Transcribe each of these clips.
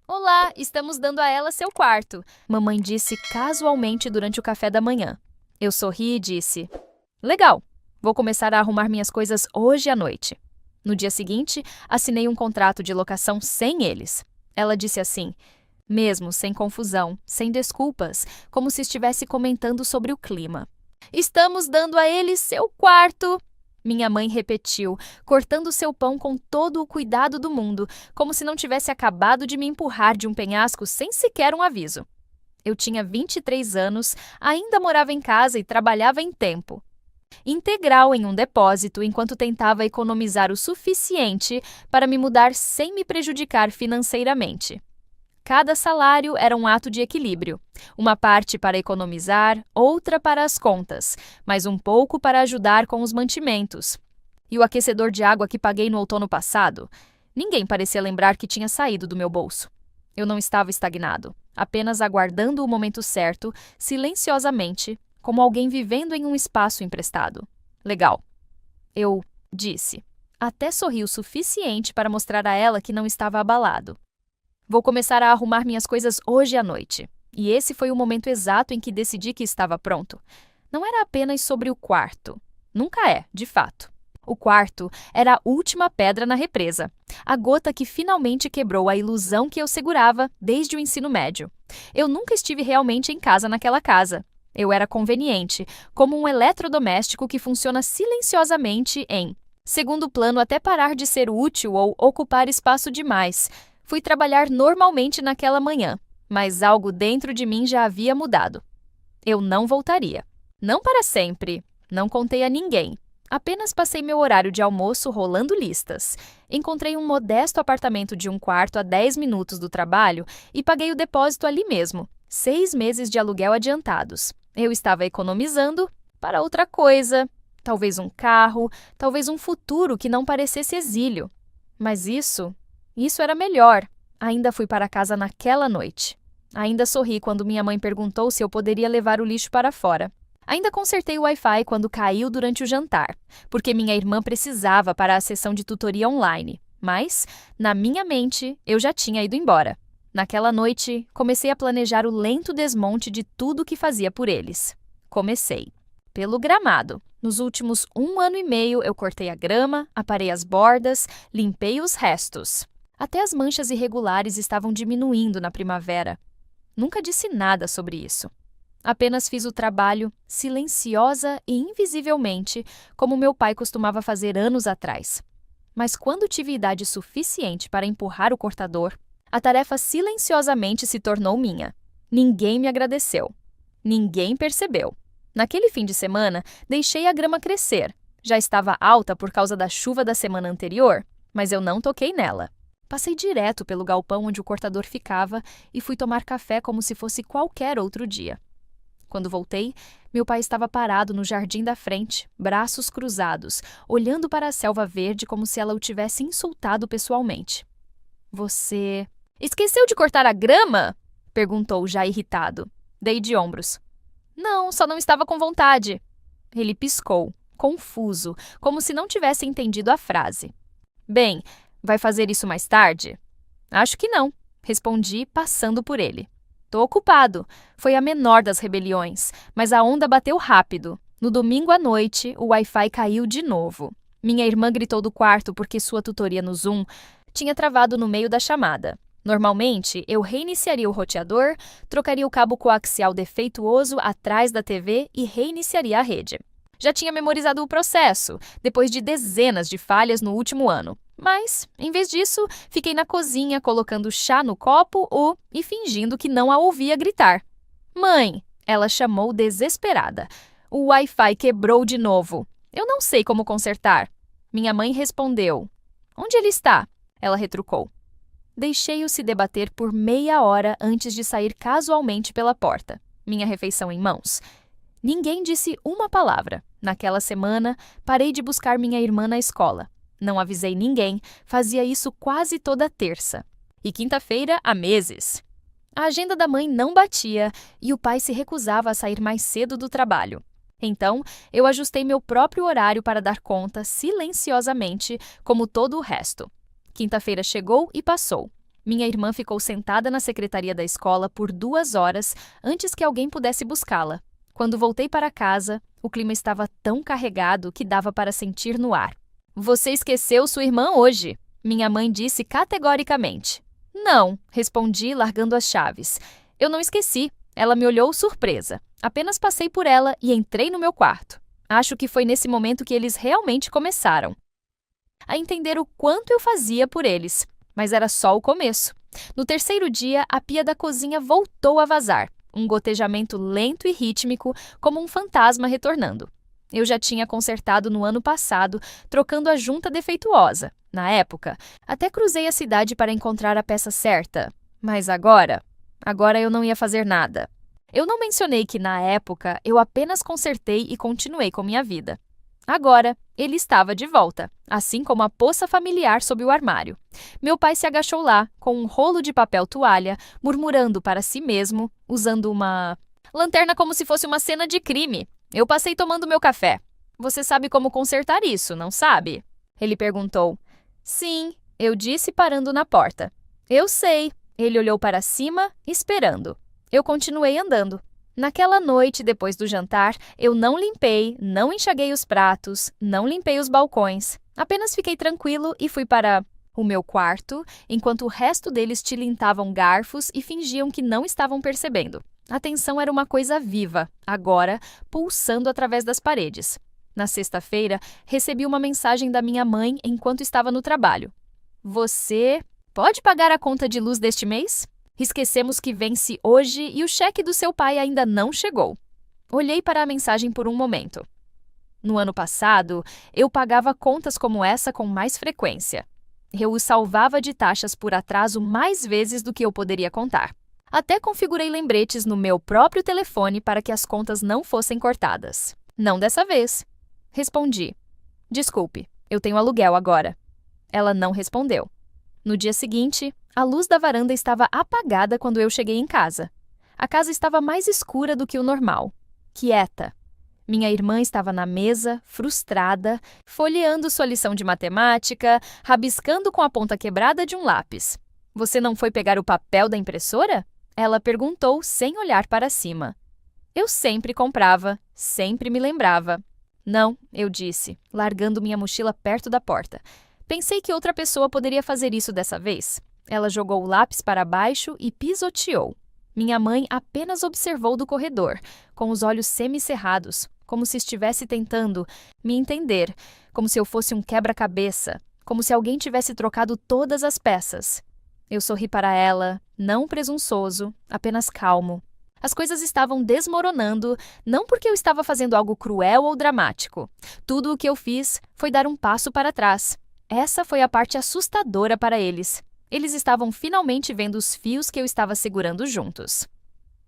Olá, estamos dando a ela seu quarto, mamãe disse casualmente durante o café da manhã. Eu sorri e disse: Legal, vou começar a arrumar minhas coisas hoje à noite. No dia seguinte, assinei um contrato de locação sem eles. Ela disse assim, mesmo sem confusão, sem desculpas, como se estivesse comentando sobre o clima. Estamos dando a eles seu quarto. Minha mãe repetiu, cortando seu pão com todo o cuidado do mundo, como se não tivesse acabado de me empurrar de um penhasco sem sequer um aviso. Eu tinha 23 anos, ainda morava em casa e trabalhava em tempo integral em um depósito enquanto tentava economizar o suficiente para me mudar sem me prejudicar financeiramente. Cada salário era um ato de equilíbrio. Uma parte para economizar, outra para as contas, mas um pouco para ajudar com os mantimentos. E o aquecedor de água que paguei no outono passado? Ninguém parecia lembrar que tinha saído do meu bolso. Eu não estava estagnado, apenas aguardando o momento certo, silenciosamente, como alguém vivendo em um espaço emprestado. Legal. Eu disse. Até sorri o suficiente para mostrar a ela que não estava abalado. Vou começar a arrumar minhas coisas hoje à noite. E esse foi o momento exato em que decidi que estava pronto. Não era apenas sobre o quarto. Nunca é, de fato. O quarto era a última pedra na represa. A gota que finalmente quebrou a ilusão que eu segurava desde o ensino médio. Eu nunca estive realmente em casa naquela casa. Eu era conveniente, como um eletrodoméstico que funciona silenciosamente em segundo plano até parar de ser útil ou ocupar espaço demais. Fui trabalhar normalmente naquela manhã, mas algo dentro de mim já havia mudado. Eu não voltaria. Não para sempre. Não contei a ninguém. Apenas passei meu horário de almoço rolando listas. Encontrei um modesto apartamento de um quarto a 10 minutos do trabalho e paguei o depósito ali mesmo. 6 meses de aluguel adiantados. Eu estava economizando para outra coisa. Talvez um carro, talvez um futuro que não parecesse exílio. Mas isso era melhor. Ainda fui para casa naquela noite. Ainda sorri quando minha mãe perguntou se eu poderia levar o lixo para fora. Ainda consertei o Wi-Fi quando caiu durante o jantar, porque minha irmã precisava para a sessão de tutoria online. Mas, na minha mente, eu já tinha ido embora. Naquela noite, comecei a planejar o lento desmonte de tudo que fazia por eles. Comecei pelo gramado. Nos últimos 1 ano e meio, eu cortei a grama, aparei as bordas, limpei os restos. Até as manchas irregulares estavam diminuindo na primavera. Nunca disse nada sobre isso. Apenas fiz o trabalho, silenciosa e invisivelmente, como meu pai costumava fazer anos atrás. Mas quando tive idade suficiente para empurrar o cortador, a tarefa silenciosamente se tornou minha. Ninguém me agradeceu. Ninguém percebeu. Naquele fim de semana, deixei a grama crescer. Já estava alta por causa da chuva da semana anterior, mas eu não toquei nela. Passei direto pelo galpão onde o cortador ficava e fui tomar café como se fosse qualquer outro dia. Quando voltei, meu pai estava parado no jardim da frente, braços cruzados, olhando para a selva verde como se ela o tivesse insultado pessoalmente. Você esqueceu de cortar a grama? Perguntou, já irritado. Dei de ombros. Não, só não estava com vontade. Ele piscou, confuso, como se não tivesse entendido a frase. Bem, vai fazer isso mais tarde? Acho que não, respondi, passando por ele. Tô ocupado. Foi a menor das rebeliões, mas a onda bateu rápido. No domingo à noite, o Wi-Fi caiu de novo. Minha irmã gritou do quarto porque sua tutoria no Zoom tinha travado no meio da chamada. Normalmente, eu reiniciaria o roteador, trocaria o cabo coaxial defeituoso atrás da TV e reiniciaria a rede. Já tinha memorizado o processo, depois de dezenas de falhas no último ano. Mas, em vez disso, fiquei na cozinha colocando chá no copo e fingindo que não a ouvia gritar. Mãe, ela chamou desesperada. O Wi-Fi quebrou de novo. Eu não sei como consertar. Minha mãe respondeu. Onde ele está? Ela retrucou. Deixei-o se debater por meia hora antes de sair casualmente pela porta, minha refeição em mãos. Ninguém disse uma palavra. Naquela semana, parei de buscar minha irmã na escola. Não avisei ninguém, fazia isso quase toda terça. E quinta-feira há meses. A agenda da mãe não batia e o pai se recusava a sair mais cedo do trabalho. Então, eu ajustei meu próprio horário para dar conta, silenciosamente, como todo o resto. Quinta-feira chegou e passou. Minha irmã ficou sentada na secretaria da escola por 2 horas antes que alguém pudesse buscá-la. Quando voltei para casa, o clima estava tão carregado que dava para sentir no ar. Você esqueceu sua irmã hoje, minha mãe disse categoricamente. Não, respondi, largando as chaves. Eu não esqueci. Ela me olhou surpresa. Apenas passei por ela e entrei no meu quarto. Acho que foi nesse momento que eles realmente começaram a entender o quanto eu fazia por eles. Mas era só o começo. No terceiro dia, a pia da cozinha voltou a vazar. Um gotejamento lento e rítmico, como um fantasma retornando. Eu já tinha consertado no ano passado, trocando a junta defeituosa. Na época, até cruzei a cidade para encontrar a peça certa. Mas agora eu não ia fazer nada. Eu não mencionei que, na época, eu apenas consertei e continuei com minha vida. Agora, ele estava de volta, assim como a poça familiar sob o armário. Meu pai se agachou lá, com um rolo de papel toalha, murmurando para si mesmo, usando uma lanterna como se fosse uma cena de crime. Eu passei tomando meu café. Você sabe como consertar isso, não sabe? Ele perguntou. Sim, eu disse parando na porta. Eu sei. Ele olhou para cima, esperando. Eu continuei andando. Naquela noite, depois do jantar, eu não limpei, não enxaguei os pratos, não limpei os balcões. Apenas fiquei tranquilo e fui para o meu quarto, enquanto o resto deles tilintavam garfos e fingiam que não estavam percebendo. A tensão era uma coisa viva, agora pulsando através das paredes. Na sexta-feira, recebi uma mensagem da minha mãe enquanto estava no trabalho. Você pode pagar a conta de luz deste mês? Esquecemos que vence hoje e o cheque do seu pai ainda não chegou. Olhei para a mensagem por um momento. No ano passado, eu pagava contas como essa com mais frequência. Eu os salvava de taxas por atraso mais vezes do que eu poderia contar. Até configurei lembretes no meu próprio telefone para que as contas não fossem cortadas. Não dessa vez. Respondi. Desculpe, eu tenho aluguel agora. Ela não respondeu. No dia seguinte, a luz da varanda estava apagada quando eu cheguei em casa. A casa estava mais escura do que o normal. Quieta. Minha irmã estava na mesa, frustrada, folheando sua lição de matemática, rabiscando com a ponta quebrada de um lápis. Você não foi pegar o papel da impressora? Ela perguntou sem olhar para cima. Eu sempre comprava, sempre me lembrava. Não, eu disse, largando minha mochila perto da porta. Pensei que outra pessoa poderia fazer isso dessa vez. Ela jogou o lápis para baixo e pisoteou. Minha mãe apenas observou do corredor, com os olhos semicerrados, como se estivesse tentando me entender, como se eu fosse um quebra-cabeça, como se alguém tivesse trocado todas as peças. Eu sorri para ela, não presunçoso, apenas calmo. As coisas estavam desmoronando, não porque eu estava fazendo algo cruel ou dramático. Tudo o que eu fiz foi dar um passo para trás. Essa foi a parte assustadora para eles. Eles estavam finalmente vendo os fios que eu estava segurando juntos.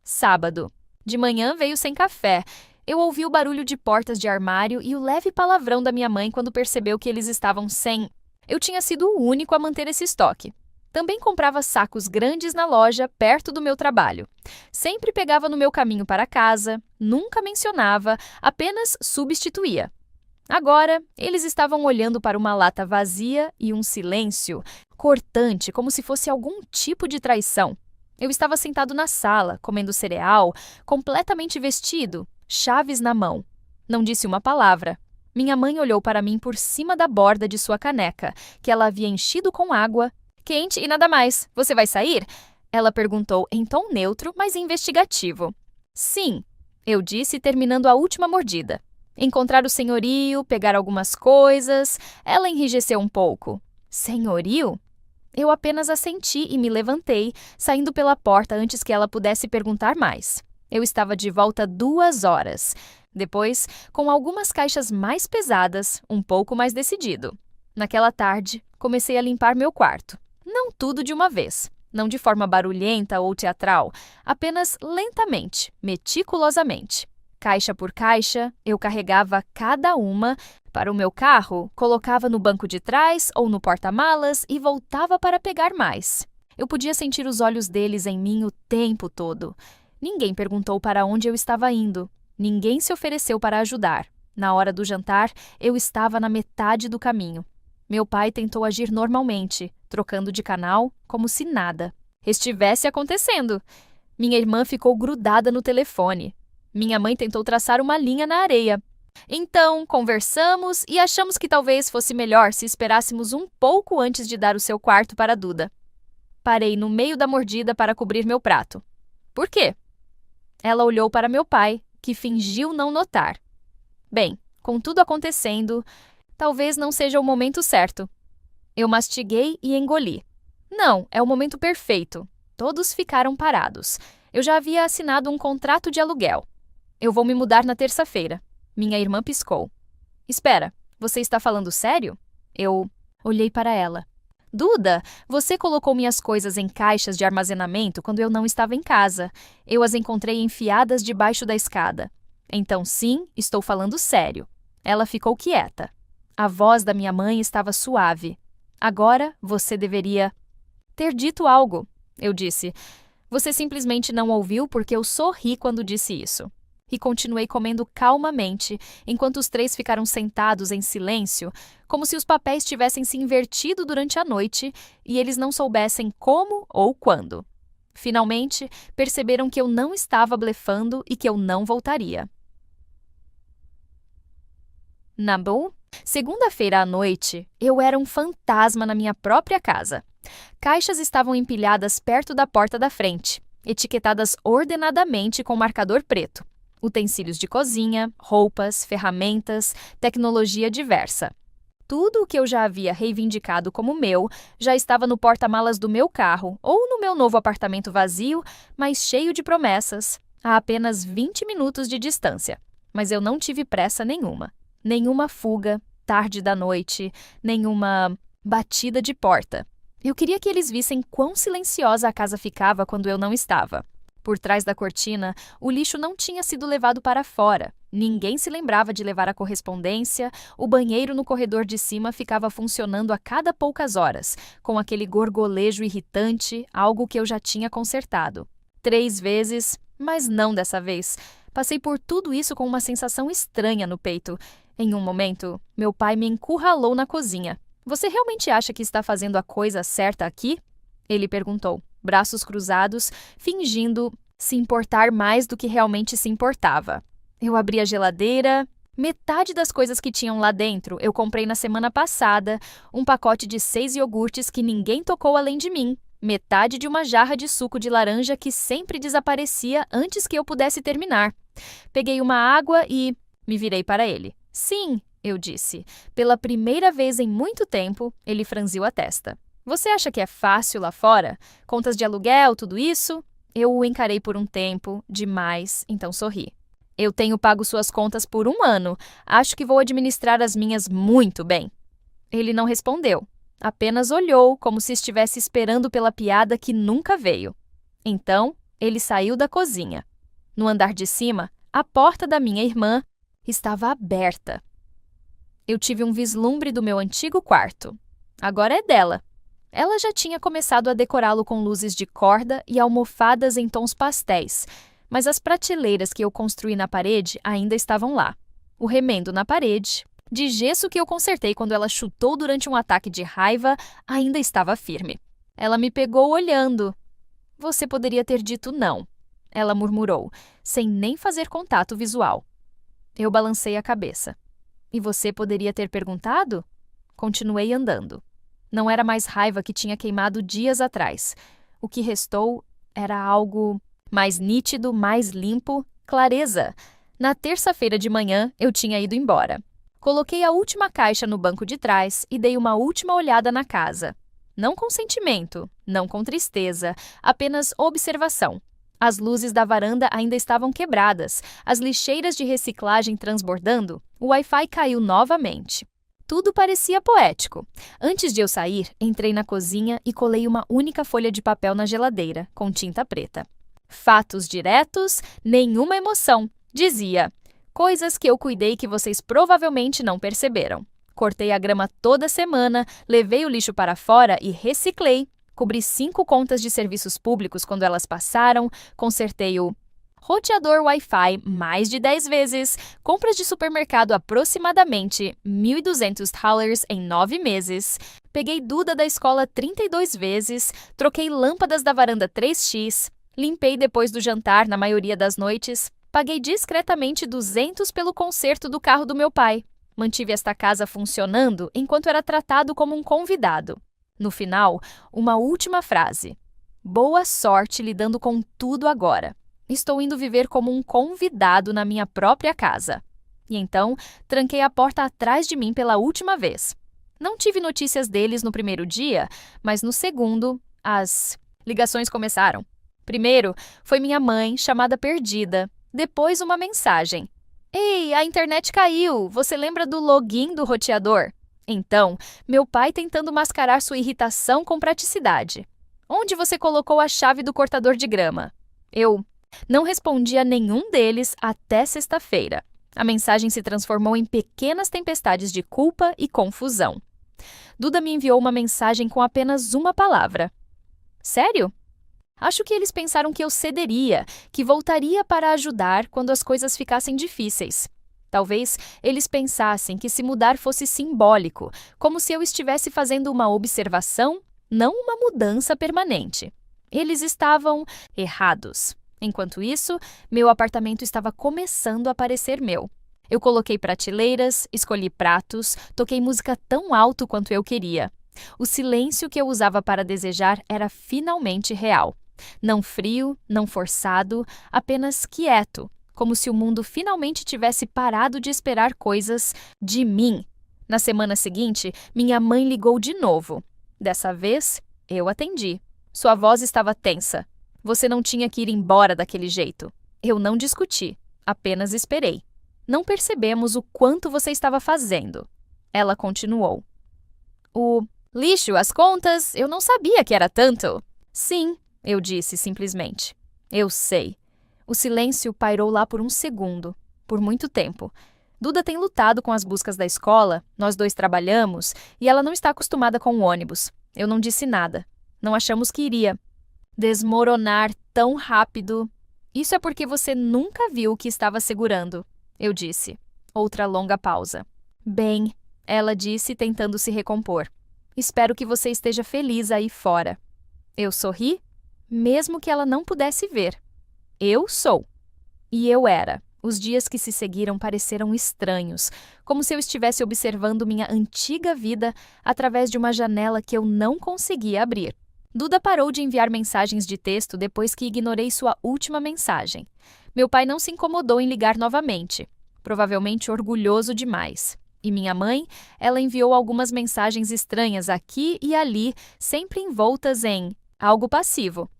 Sábado. De manhã veio sem café. Eu ouvi o barulho de portas de armário e o leve palavrão da minha mãe quando percebeu que eles estavam sem. Eu tinha sido o único a manter esse estoque. Também comprava sacos grandes na loja perto do meu trabalho. Sempre pegava no meu caminho para casa, nunca mencionava, apenas substituía. Agora, eles estavam olhando para uma lata vazia e um silêncio cortante, como se fosse algum tipo de traição. Eu estava sentado na sala, comendo cereal, completamente vestido, chaves na mão. Não disse uma palavra. Minha mãe olhou para mim por cima da borda de sua caneca, que ela havia enchido com água quente e nada mais. Você vai sair? Ela perguntou em tom neutro, mas investigativo. Sim, eu disse, terminando a última mordida. Encontrar o senhorio, pegar algumas coisas. Ela enrijeceu um pouco. Senhorio? Eu apenas assenti e me levantei, saindo pela porta antes que ela pudesse perguntar mais. Eu estava de volta 2 horas. Depois, com algumas caixas mais pesadas, um pouco mais decidido. Naquela tarde, comecei a limpar meu quarto. Não tudo de uma vez. Não de forma barulhenta ou teatral, apenas lentamente, meticulosamente. Caixa por caixa, eu carregava cada uma para o meu carro, colocava no banco de trás ou no porta-malas e voltava para pegar mais. Eu podia sentir os olhos deles em mim o tempo todo. Ninguém perguntou para onde eu estava indo. Ninguém se ofereceu para ajudar. Na hora do jantar, eu estava na metade do caminho. Meu pai tentou agir normalmente, trocando de canal, como se nada estivesse acontecendo. Minha irmã ficou grudada no telefone. Minha mãe tentou traçar uma linha na areia. Então, conversamos e achamos que talvez fosse melhor se esperássemos um pouco antes de dar o seu quarto para Duda. Parei no meio da mordida para cobrir meu prato. Por quê? Ela olhou para meu pai, que fingiu não notar. Bem, com tudo acontecendo, talvez não seja o momento certo. Eu mastiguei e engoli. Não, é o momento perfeito. Todos ficaram parados. Eu já havia assinado um contrato de aluguel. Eu vou me mudar na terça-feira. Minha irmã piscou. Espera, você está falando sério? Eu olhei para ela. Duda, você colocou minhas coisas em caixas de armazenamento quando eu não estava em casa. Eu as encontrei enfiadas debaixo da escada. Então, sim, estou falando sério. Ela ficou quieta. A voz da minha mãe estava suave. Agora você deveria ter dito algo, eu disse. Você simplesmente não ouviu porque eu sorri quando disse isso. E continuei comendo calmamente, enquanto os três ficaram sentados em silêncio, como se os papéis tivessem se invertido durante a noite e eles não soubessem como ou quando. Finalmente, perceberam que eu não estava blefando e que eu não voltaria. Nabu? Segunda-feira à noite, eu era um fantasma na minha própria casa. Caixas estavam empilhadas perto da porta da frente, etiquetadas ordenadamente com marcador preto. Utensílios de cozinha, roupas, ferramentas, tecnologia diversa. Tudo o que eu já havia reivindicado como meu já estava no porta-malas do meu carro ou no meu novo apartamento vazio, mas cheio de promessas, a apenas 20 minutos de distância. Mas eu não tive pressa nenhuma. Nenhuma fuga, tarde da noite, nenhuma batida de porta. Eu queria que eles vissem quão silenciosa a casa ficava quando eu não estava. Por trás da cortina, o lixo não tinha sido levado para fora. Ninguém se lembrava de levar a correspondência, o banheiro no corredor de cima ficava funcionando a cada poucas horas, com aquele gorgolejo irritante, algo que eu já tinha consertado. 3 vezes, mas não dessa vez. Passei por tudo isso com uma sensação estranha no peito. Em um momento, meu pai me encurralou na cozinha. Você realmente acha que está fazendo a coisa certa aqui? Ele perguntou, braços cruzados, fingindo se importar mais do que realmente se importava. Eu abri a geladeira. Metade das coisas que tinham lá dentro eu comprei na semana passada, um pacote de 6 iogurtes que ninguém tocou além de mim, metade de uma jarra de suco de laranja que sempre desaparecia antes que eu pudesse terminar. Peguei uma água e me virei para ele. Sim, eu disse. Pela primeira vez em muito tempo, ele franziu a testa. Você acha que é fácil lá fora? Contas de aluguel, tudo isso? Eu o encarei por um tempo, demais, então sorri. Eu tenho pago suas contas por 1 ano. Acho que vou administrar as minhas muito bem. Ele não respondeu. Apenas olhou, como se estivesse esperando pela piada que nunca veio. Então, ele saiu da cozinha. No andar de cima, a porta da minha irmã estava aberta. Eu tive um vislumbre do meu antigo quarto. Agora é dela. Ela já tinha começado a decorá-lo com luzes de corda e almofadas em tons pastéis, mas as prateleiras que eu construí na parede ainda estavam lá. O remendo na parede, de gesso que eu consertei quando ela chutou durante um ataque de raiva, ainda estava firme. Ela me pegou olhando. Você poderia ter dito não, ela murmurou, sem nem fazer contato visual. Eu balancei a cabeça. E você poderia ter perguntado? Continuei andando. Não era mais raiva que tinha queimado dias atrás. O que restou era algo mais nítido, mais limpo, clareza. Na terça-feira de manhã, eu tinha ido embora. Coloquei a última caixa no banco de trás e dei uma última olhada na casa. Não com sentimento, não com tristeza, apenas observação. As luzes da varanda ainda estavam quebradas, as lixeiras de reciclagem transbordando, o Wi-Fi caiu novamente. Tudo parecia poético. Antes de eu sair, entrei na cozinha e colei uma única folha de papel na geladeira, com tinta preta. Fatos diretos, nenhuma emoção, dizia. Coisas que eu cuidei que vocês provavelmente não perceberam. Cortei a grama toda semana, levei o lixo para fora e reciclei. Cobri 5 contas de serviços públicos quando elas passaram, consertei o roteador Wi-Fi mais de 10 vezes, compras de supermercado aproximadamente $1.200 em 9 meses, peguei Duda da escola 32 vezes, troquei lâmpadas da varanda 3x, limpei depois do jantar na maioria das noites, paguei discretamente 200 pelo conserto do carro do meu pai. Mantive esta casa funcionando enquanto era tratado como um convidado. No final, uma última frase. Boa sorte lidando com tudo agora. Estou indo viver como um convidado na minha própria casa. E então, tranquei a porta atrás de mim pela última vez. Não tive notícias deles no primeiro dia, mas no segundo, as ligações começaram. Primeiro, foi minha mãe, chamada perdida. Depois, uma mensagem. Ei, a internet caiu! Você lembra do login do roteador? Então, meu pai tentando mascarar sua irritação com praticidade. Onde você colocou a chave do cortador de grama? Eu não respondi a nenhum deles até sexta-feira. A mensagem se transformou em pequenas tempestades de culpa e confusão. Duda me enviou uma mensagem com apenas uma palavra. Sério? Acho que eles pensaram que eu cederia, que voltaria para ajudar quando as coisas ficassem difíceis. Talvez eles pensassem que se mudar fosse simbólico, como se eu estivesse fazendo uma observação, não uma mudança permanente. Eles estavam errados. Enquanto isso, meu apartamento estava começando a parecer meu. Eu coloquei prateleiras, escolhi pratos, toquei música tão alto quanto eu queria. O silêncio que eu usava para desejar era finalmente real. Não frio, não forçado, apenas quieto, como se o mundo finalmente tivesse parado de esperar coisas de mim. Na semana seguinte, minha mãe ligou de novo. Dessa vez, eu atendi. Sua voz estava tensa. Você não tinha que ir embora daquele jeito. Eu não discuti, apenas esperei. Não percebemos o quanto você estava fazendo. Ela continuou. O lixo, as contas, eu não sabia que era tanto. Sim, eu disse simplesmente. Eu sei. O silêncio pairou lá por um segundo, por muito tempo. Duda tem lutado com as buscas da escola, nós dois trabalhamos, e ela não está acostumada com o ônibus. Eu não disse nada. Não achamos que iria desmoronar tão rápido. Isso é porque você nunca viu o que estava segurando, eu disse. Outra longa pausa. Bem, ela disse, tentando se recompor. Espero que você esteja feliz aí fora. Eu sorri, mesmo que ela não pudesse ver. Eu sou. E eu era. Os dias que se seguiram pareceram estranhos, como se eu estivesse observando minha antiga vida através de uma janela que eu não conseguia abrir. Duda parou de enviar mensagens de texto depois que ignorei sua última mensagem. Meu pai não se incomodou em ligar novamente, provavelmente orgulhoso demais. E minha mãe, ela enviou algumas mensagens estranhas aqui e ali, sempre envoltas em algo passivo.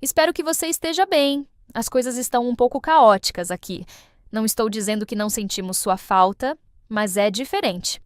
Espero que você esteja bem. As coisas estão um pouco caóticas aqui. Não estou dizendo que não sentimos sua falta, mas é diferente.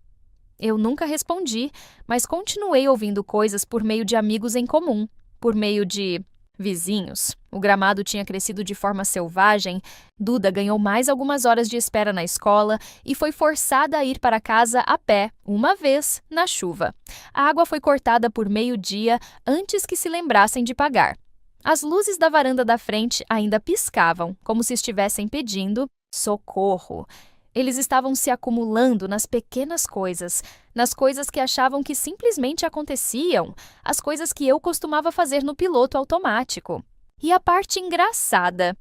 Eu nunca respondi, mas continuei ouvindo coisas por meio de amigos em comum, por meio de vizinhos. O gramado tinha crescido de forma selvagem, Duda ganhou mais algumas horas de espera na escola e foi forçada a ir para casa a pé, uma vez, na chuva. A água foi cortada por meio-dia antes que se lembrassem de pagar. As luzes da varanda da frente ainda piscavam, como se estivessem pedindo socorro. Eles estavam se acumulando nas pequenas coisas, nas coisas que achavam que simplesmente aconteciam, as coisas que eu costumava fazer no piloto automático. E a parte engraçada.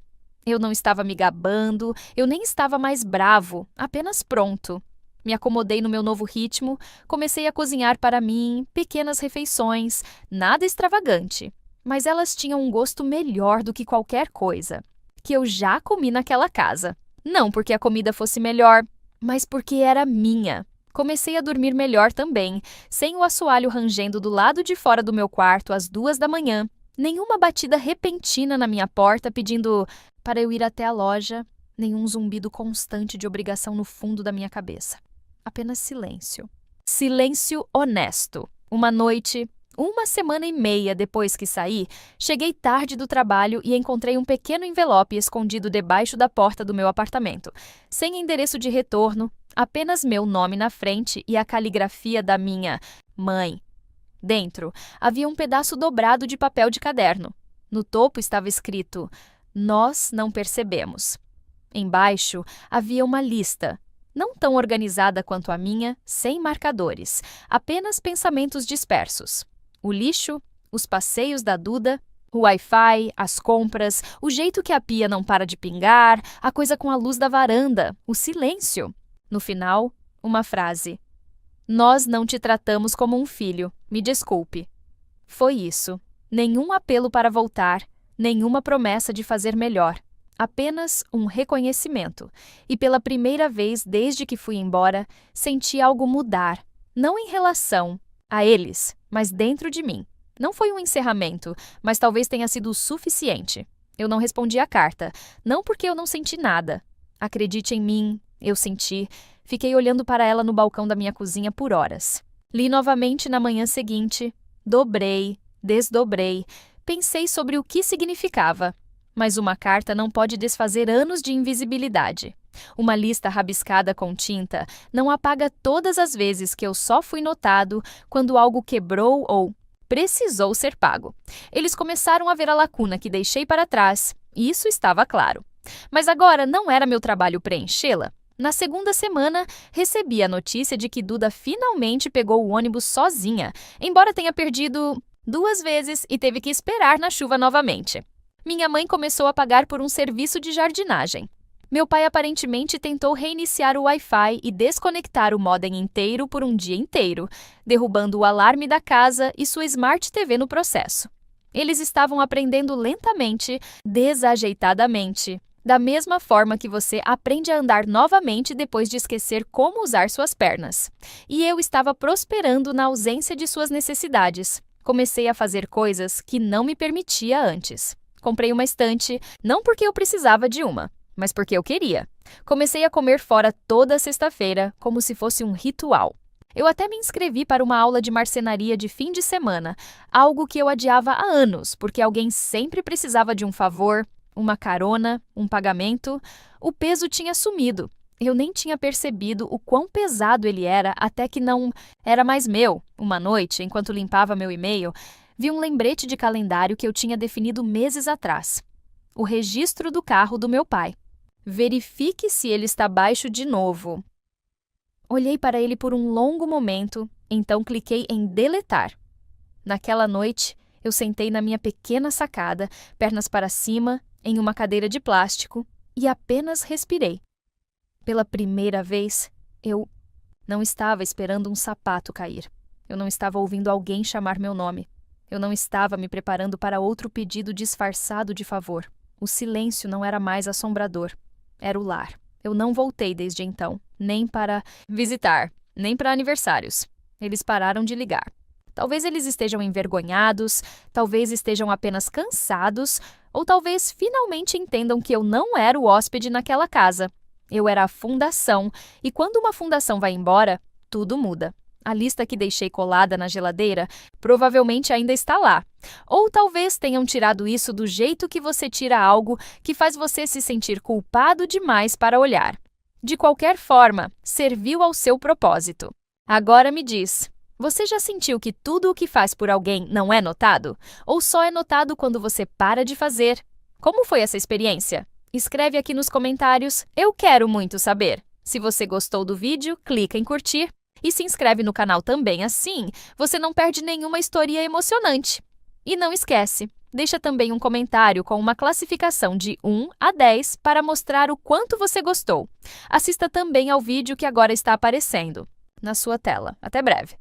Eu não estava me gabando, eu nem estava mais bravo, apenas pronto. Me acomodei no meu novo ritmo, comecei a cozinhar para mim, pequenas refeições, nada extravagante. Mas elas tinham um gosto melhor do que qualquer coisa que eu já comi naquela casa. Não porque a comida fosse melhor, mas porque era minha. Comecei a dormir melhor também, sem o assoalho rangendo do lado de fora do meu quarto às 2 da manhã. Nenhuma batida repentina na minha porta pedindo para eu ir até a loja, nenhum zumbido constante de obrigação no fundo da minha cabeça. Apenas silêncio. Silêncio honesto. Uma noite, uma semana e meia depois que saí, cheguei tarde do trabalho e encontrei um pequeno envelope escondido debaixo da porta do meu apartamento, sem endereço de retorno, apenas meu nome na frente e a caligrafia da minha mãe. Dentro, havia um pedaço dobrado de papel de caderno. No topo estava escrito: Nós não percebemos. Embaixo havia uma lista, não tão organizada quanto a minha, sem marcadores, apenas pensamentos dispersos. O lixo, os passeios da Duda, o Wi-Fi, as compras, o jeito que a pia não para de pingar, a coisa com a luz da varanda, o silêncio. No final, uma frase. Nós não te tratamos como um filho, me desculpe. Foi isso. Nenhum apelo para voltar, nenhuma promessa de fazer melhor. Apenas um reconhecimento. E pela primeira vez desde que fui embora, senti algo mudar. Não em relação a eles, mas dentro de mim. Não foi um encerramento, mas talvez tenha sido o suficiente. Eu não respondi à carta, não porque eu não senti nada. Acredite em mim, eu senti. Fiquei olhando para ela no balcão da minha cozinha por horas. Li novamente na manhã seguinte. Dobrei, desdobrei. Pensei sobre o que significava. Mas uma carta não pode desfazer anos de invisibilidade. Uma lista rabiscada com tinta não apaga todas as vezes que eu só fui notado quando algo quebrou ou precisou ser pago. Eles começaram a ver a lacuna que deixei para trás, e isso estava claro. Mas agora não era meu trabalho preenchê-la. Na segunda semana, recebi a notícia de que Duda finalmente pegou o ônibus sozinha, embora tenha perdido 2 vezes e teve que esperar na chuva novamente. Minha mãe começou a pagar por um serviço de jardinagem. Meu pai aparentemente tentou reiniciar o Wi-Fi e desconectar o modem inteiro por um dia inteiro, derrubando o alarme da casa e sua Smart TV no processo. Eles estavam aprendendo lentamente, desajeitadamente, da mesma forma que você aprende a andar novamente depois de esquecer como usar suas pernas. E eu estava prosperando na ausência de suas necessidades. Comecei a fazer coisas que não me permitia antes. Comprei uma estante, não porque eu precisava de uma, mas porque eu queria. Comecei a comer fora toda sexta-feira, como se fosse um ritual. Eu até me inscrevi para uma aula de marcenaria de fim de semana, algo que eu adiava há anos, porque alguém sempre precisava de um favor, uma carona, um pagamento. O peso tinha sumido. Eu nem tinha percebido o quão pesado ele era até que não era mais meu. Uma noite, enquanto limpava meu e-mail, vi um lembrete de calendário que eu tinha definido meses atrás. O registro do carro do meu pai. Verifique se ele está baixo de novo. Olhei para ele por um longo momento, então cliquei em deletar. Naquela noite, eu sentei na minha pequena sacada, pernas para cima, em uma cadeira de plástico, e apenas respirei. Pela primeira vez, eu não estava esperando um sapato cair. Eu não estava ouvindo alguém chamar meu nome. Eu não estava me preparando para outro pedido disfarçado de favor. O silêncio não era mais assombrador. Era o lar. Eu não voltei desde então, nem para visitar, nem para aniversários. Eles pararam de ligar. Talvez eles estejam envergonhados, talvez estejam apenas cansados, ou talvez finalmente entendam que eu não era o hóspede naquela casa. Eu era a fundação, e quando uma fundação vai embora, tudo muda. A lista que deixei colada na geladeira provavelmente ainda está lá. Ou talvez tenham tirado isso do jeito que você tira algo que faz você se sentir culpado demais para olhar. De qualquer forma, serviu ao seu propósito. Agora me diz, você já sentiu que tudo o que faz por alguém não é notado? Ou só é notado quando você para de fazer? Como foi essa experiência? Escreve aqui nos comentários, eu quero muito saber. Se você gostou do vídeo, clica em curtir. E se inscreve no canal também, assim você não perde nenhuma história emocionante. E não esquece, deixa também um comentário com uma classificação de 1 a 10 para mostrar o quanto você gostou. Assista também ao vídeo que agora está aparecendo na sua tela. Até breve!